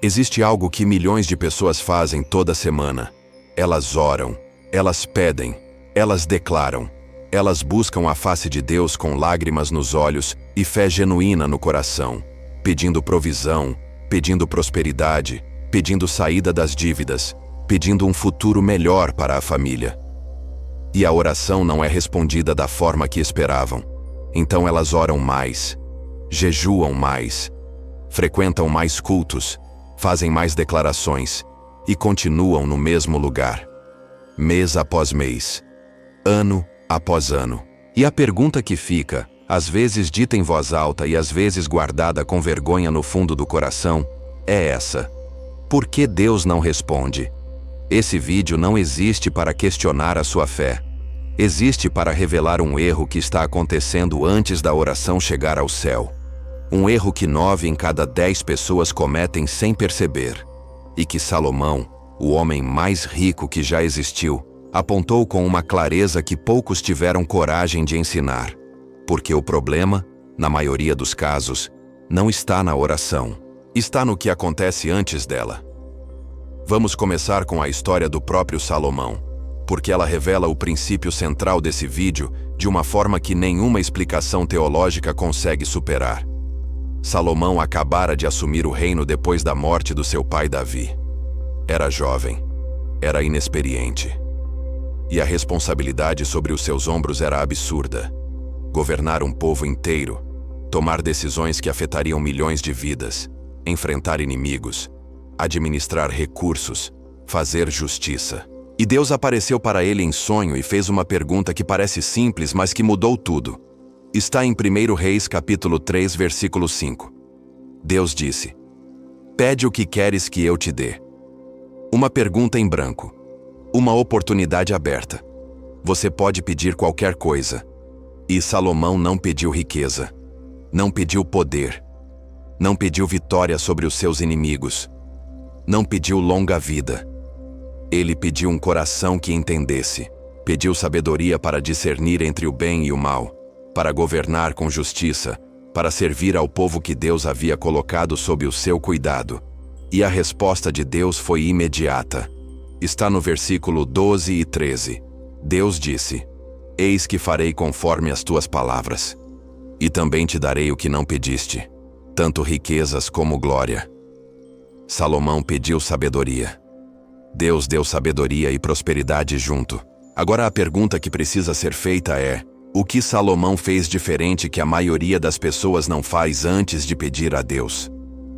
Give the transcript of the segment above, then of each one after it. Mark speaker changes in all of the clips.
Speaker 1: Existe algo que milhões de pessoas fazem toda semana. Elas oram, elas pedem, elas declaram, elas buscam a face de Deus com lágrimas nos olhos e fé genuína no coração, pedindo provisão, pedindo prosperidade, pedindo saída das dívidas, pedindo um futuro melhor para a família. E a oração não é respondida da forma que esperavam. Então elas oram mais, jejuam mais, frequentam mais cultos, fazem mais declarações e continuam no mesmo lugar, mês após mês, ano após ano. E a pergunta que fica, às vezes dita em voz alta e às vezes guardada com vergonha no fundo do coração, é essa: por que Deus não responde? Esse vídeo não existe para questionar a sua fé. Existe para revelar um erro que está acontecendo antes da oração chegar ao céu. Um erro que 9 em cada 10 pessoas cometem sem perceber. E que Salomão, o homem mais rico que já existiu, apontou com uma clareza que poucos tiveram coragem de ensinar. Porque o problema, na maioria dos casos, não está na oração. Está no que acontece antes dela. Vamos começar com a história do próprio Salomão, porque ela revela o princípio central desse vídeo de uma forma que nenhuma explicação teológica consegue superar. Salomão acabara de assumir o reino depois da morte do seu pai Davi. Era jovem, era inexperiente. E a responsabilidade sobre os seus ombros era absurda. Governar um povo inteiro, tomar decisões que afetariam milhões de vidas, enfrentar inimigos, administrar recursos, fazer justiça. E Deus apareceu para ele em sonho e fez uma pergunta que parece simples, mas que mudou tudo. Está em 1 Reis capítulo 3, versículo 5. Deus disse: "Pede o que queres que eu te dê." Uma pergunta em branco. Uma oportunidade aberta. Você pode pedir qualquer coisa. E Salomão não pediu riqueza. Não pediu poder. Não pediu vitória sobre os seus inimigos. Não pediu longa vida. Ele pediu um coração que entendesse. Pediu sabedoria para discernir entre o bem e o mal, para governar com justiça, para servir ao povo que Deus havia colocado sob o seu cuidado. E a resposta de Deus foi imediata. Está no versículo 12 e 13. Deus disse: "Eis que farei conforme as tuas palavras. E também te darei o que não pediste, tanto riquezas como glória." Salomão pediu sabedoria. Deus deu sabedoria e prosperidade junto. Agora a pergunta que precisa ser feita é: o que Salomão fez diferente que a maioria das pessoas não faz antes de pedir a Deus?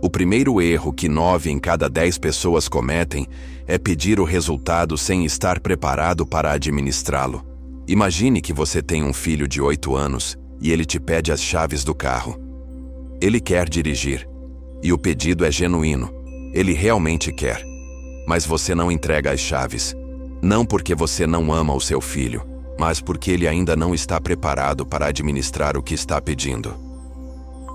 Speaker 1: O primeiro erro que 9 em cada 10 pessoas cometem é pedir o resultado sem estar preparado para administrá-lo. Imagine que você tem um filho de 8 anos e ele te pede as chaves do carro. Ele quer dirigir. E o pedido é genuíno. Ele realmente quer. Mas você não entrega as chaves. Não porque você não ama o seu filho, mas porque ele ainda não está preparado para administrar o que está pedindo.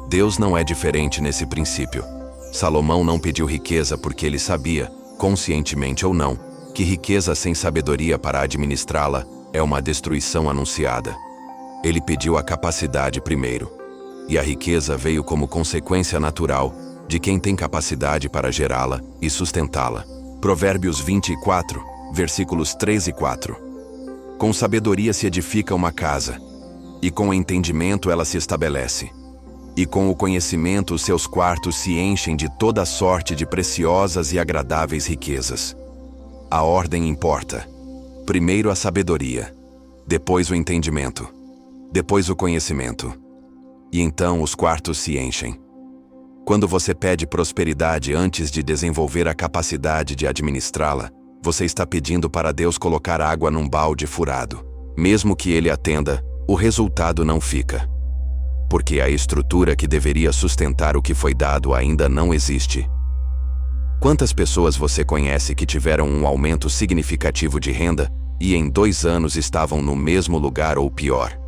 Speaker 1: Deus não é diferente nesse princípio. Salomão não pediu riqueza porque ele sabia, conscientemente ou não, que riqueza sem sabedoria para administrá-la é uma destruição anunciada. Ele pediu a capacidade primeiro. E a riqueza veio como consequência natural de quem tem capacidade para gerá-la e sustentá-la. Provérbios 24, versículos 3 e 4. Com sabedoria se edifica uma casa, e com entendimento ela se estabelece. E com o conhecimento os seus quartos se enchem de toda sorte de preciosas e agradáveis riquezas. A ordem importa. Primeiro a sabedoria, depois o entendimento, depois o conhecimento. E então os quartos se enchem. Quando você pede prosperidade antes de desenvolver a capacidade de administrá-la, você está pedindo para Deus colocar água num balde furado. Mesmo que Ele atenda, o resultado não fica. Porque a estrutura que deveria sustentar o que foi dado ainda não existe. Quantas pessoas você conhece que tiveram um aumento significativo de renda e em 2 anos estavam no mesmo lugar ou pior?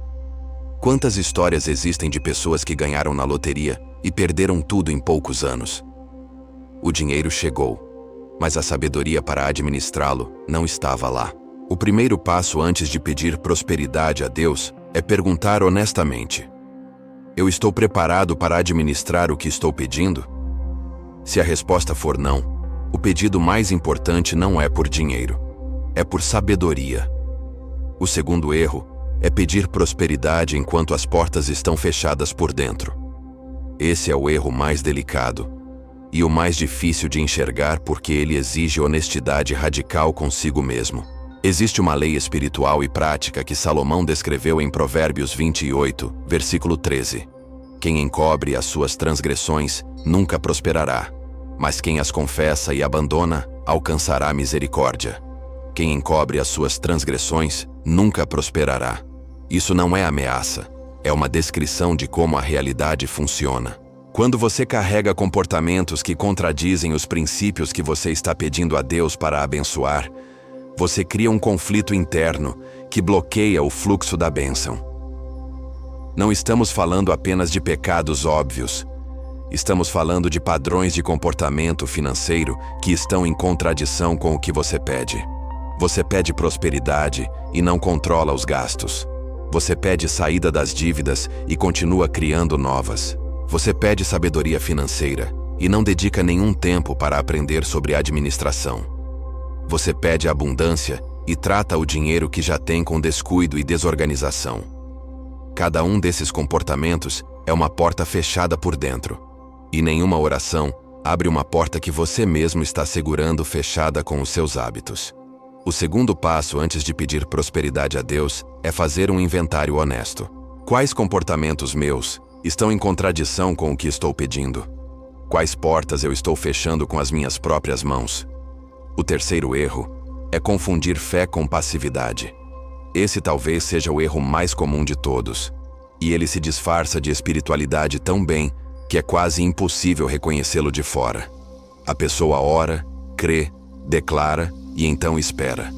Speaker 1: Quantas histórias existem de pessoas que ganharam na loteria e perderam tudo em poucos anos? O dinheiro chegou, mas a sabedoria para administrá-lo não estava lá. O primeiro passo antes de pedir prosperidade a Deus é perguntar honestamente: eu estou preparado para administrar o que estou pedindo? Se a resposta for não, o pedido mais importante não é por dinheiro, é por sabedoria. O segundo erro é pedir prosperidade enquanto as portas estão fechadas por dentro. Esse é o erro mais delicado e o mais difícil de enxergar porque ele exige honestidade radical consigo mesmo. Existe uma lei espiritual e prática que Salomão descreveu em Provérbios 28, versículo 13. Quem encobre as suas transgressões nunca prosperará, mas quem as confessa e abandona alcançará misericórdia. Quem encobre as suas transgressões nunca prosperará. Isso não é ameaça, é uma descrição de como a realidade funciona. Quando você carrega comportamentos que contradizem os princípios que você está pedindo a Deus para abençoar, você cria um conflito interno que bloqueia o fluxo da bênção. Não estamos falando apenas de pecados óbvios. Estamos falando de padrões de comportamento financeiro que estão em contradição com o que você pede. Você pede prosperidade e não controla os gastos. Você pede saída das dívidas e continua criando novas. Você pede sabedoria financeira e não dedica nenhum tempo para aprender sobre administração. Você pede abundância e trata o dinheiro que já tem com descuido e desorganização. Cada um desses comportamentos é uma porta fechada por dentro, e nenhuma oração abre uma porta que você mesmo está segurando fechada com os seus hábitos. O segundo passo antes de pedir prosperidade a Deus é fazer um inventário honesto. Quais comportamentos meus estão em contradição com o que estou pedindo? Quais portas eu estou fechando com as minhas próprias mãos? O terceiro erro é confundir fé com passividade. Esse talvez seja o erro mais comum de todos, e ele se disfarça de espiritualidade tão bem que é quase impossível reconhecê-lo de fora. A pessoa ora, crê, declara e então espera.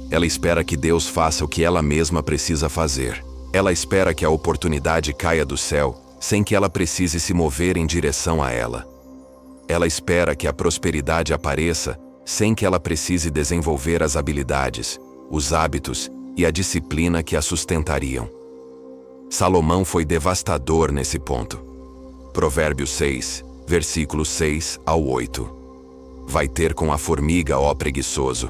Speaker 1: Ela espera que Deus faça o que ela mesma precisa fazer. Ela espera que a oportunidade caia do céu sem que ela precise se mover em direção a ela. Ela espera que a prosperidade apareça sem que ela precise desenvolver as habilidades, os hábitos e a disciplina que a sustentariam. Salomão foi devastador nesse ponto. Provérbios 6, versículos 6 ao 8. Vai ter com a formiga, ó preguiçoso.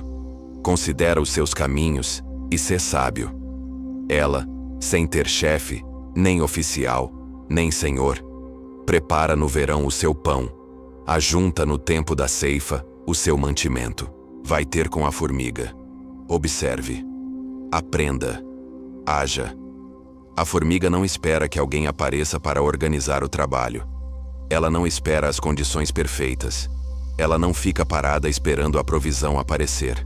Speaker 1: Considera os seus caminhos e sê sábio. Ela, sem ter chefe, nem oficial, nem senhor, prepara no verão o seu pão, ajunta no tempo da ceifa o seu mantimento. Vai ter com a formiga. Observe. Aprenda. Haja. A formiga não espera que alguém apareça para organizar o trabalho. Ela não espera as condições perfeitas. Ela não fica parada esperando a provisão aparecer.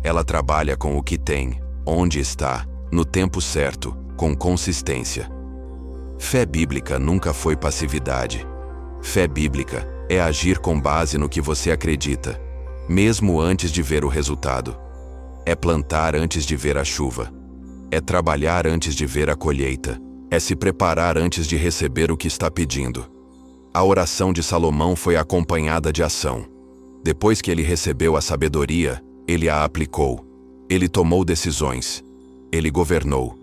Speaker 1: Ela trabalha com o que tem, onde está, no tempo certo, com consistência. Fé bíblica nunca foi passividade. Fé bíblica é agir com base no que você acredita, mesmo antes de ver o resultado. É plantar antes de ver a chuva. É trabalhar antes de ver a colheita. É se preparar antes de receber o que está pedindo. A oração de Salomão foi acompanhada de ação. Depois que ele recebeu a sabedoria, ele a aplicou. Ele tomou decisões. Ele governou.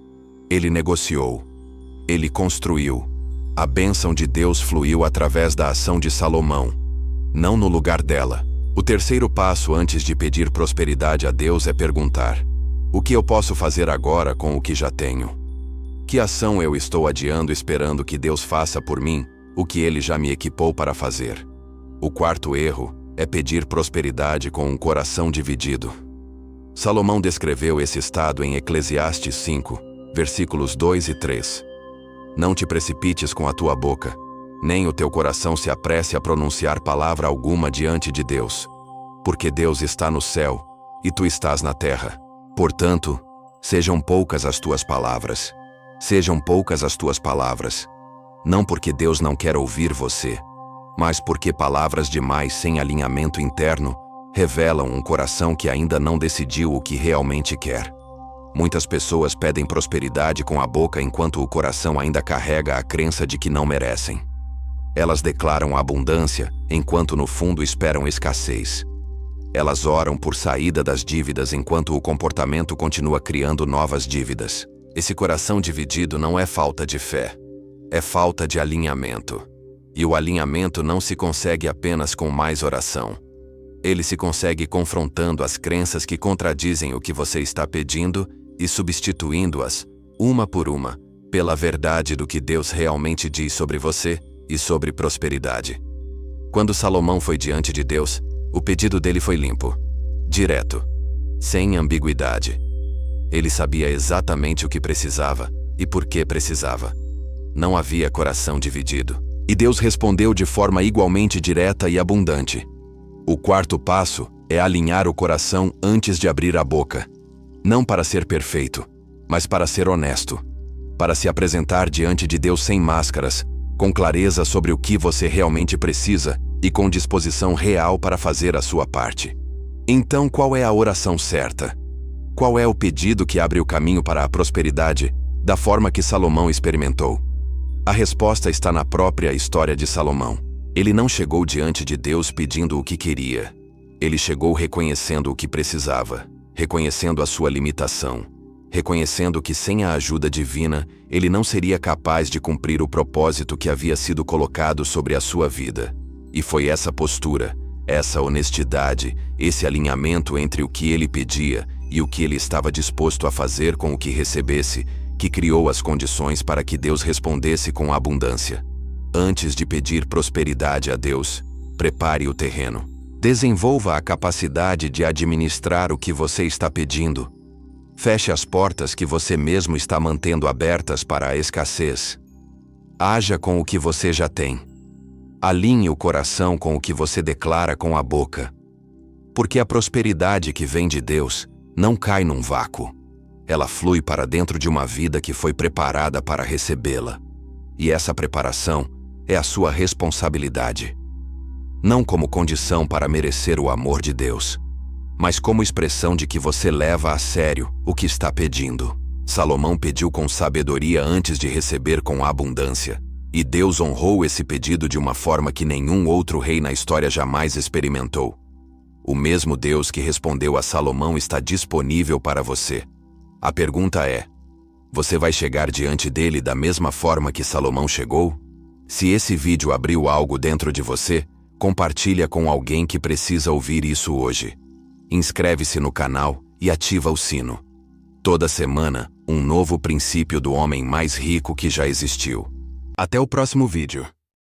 Speaker 1: Ele negociou. Ele construiu. A bênção de Deus fluiu através da ação de Salomão, não no lugar dela. O terceiro passo antes de pedir prosperidade a Deus é perguntar: o que eu posso fazer agora com o que já tenho? Que ação eu estou adiando esperando que Deus faça por mim o que Ele já me equipou para fazer? O quarto erro é pedir prosperidade com um coração dividido. Salomão descreveu esse estado em Eclesiastes 5, versículos 2 e 3. Não te precipites com a tua boca, nem o teu coração se apresse a pronunciar palavra alguma diante de Deus, porque Deus está no céu e tu estás na terra. Portanto, sejam poucas as tuas palavras. Sejam poucas as tuas palavras. Não porque Deus não quer ouvir você, mas porque palavras demais sem alinhamento interno revelam um coração que ainda não decidiu o que realmente quer. Muitas pessoas pedem prosperidade com a boca enquanto o coração ainda carrega a crença de que não merecem. Elas declaram abundância enquanto no fundo esperam escassez. Elas oram por saída das dívidas enquanto o comportamento continua criando novas dívidas. Esse coração dividido não é falta de fé, é falta de alinhamento. E o alinhamento não se consegue apenas com mais oração. Ele se consegue confrontando as crenças que contradizem o que você está pedindo e substituindo-as, uma por uma, pela verdade do que Deus realmente diz sobre você e sobre prosperidade. Quando Salomão foi diante de Deus, o pedido dele foi limpo, direto, sem ambiguidade. Ele sabia exatamente o que precisava e por que precisava. Não havia coração dividido. E Deus respondeu de forma igualmente direta e abundante. O quarto passo é alinhar o coração antes de abrir a boca. Não para ser perfeito, mas para ser honesto. Para se apresentar diante de Deus sem máscaras, com clareza sobre o que você realmente precisa e com disposição real para fazer a sua parte. Então, qual é a oração certa? Qual é o pedido que abre o caminho para a prosperidade, da forma que Salomão experimentou? A resposta está na própria história de Salomão. Ele não chegou diante de Deus pedindo o que queria. Ele chegou reconhecendo o que precisava, reconhecendo a sua limitação, reconhecendo que sem a ajuda divina, ele não seria capaz de cumprir o propósito que havia sido colocado sobre a sua vida. E foi essa postura, essa honestidade, esse alinhamento entre o que ele pedia e o que ele estava disposto a fazer com o que recebesse, que criou as condições para que Deus respondesse com abundância. Antes de pedir prosperidade a Deus, prepare o terreno. Desenvolva a capacidade de administrar o que você está pedindo. Feche as portas que você mesmo está mantendo abertas para a escassez. Haja com o que você já tem. Alinhe o coração com o que você declara com a boca. Porque a prosperidade que vem de Deus não cai num vácuo. Ela flui para dentro de uma vida que foi preparada para recebê-la. E essa preparação é a sua responsabilidade. Não como condição para merecer o amor de Deus, mas como expressão de que você leva a sério o que está pedindo. Salomão pediu com sabedoria antes de receber com abundância, e Deus honrou esse pedido de uma forma que nenhum outro rei na história jamais experimentou. O mesmo Deus que respondeu a Salomão está disponível para você. A pergunta é: você vai chegar diante dele da mesma forma que Salomão chegou? Se esse vídeo abriu algo dentro de você, compartilha com alguém que precisa ouvir isso hoje. Inscreve-se no canal e ativa o sino. Toda semana, um novo princípio do homem mais rico que já existiu. Até o próximo vídeo.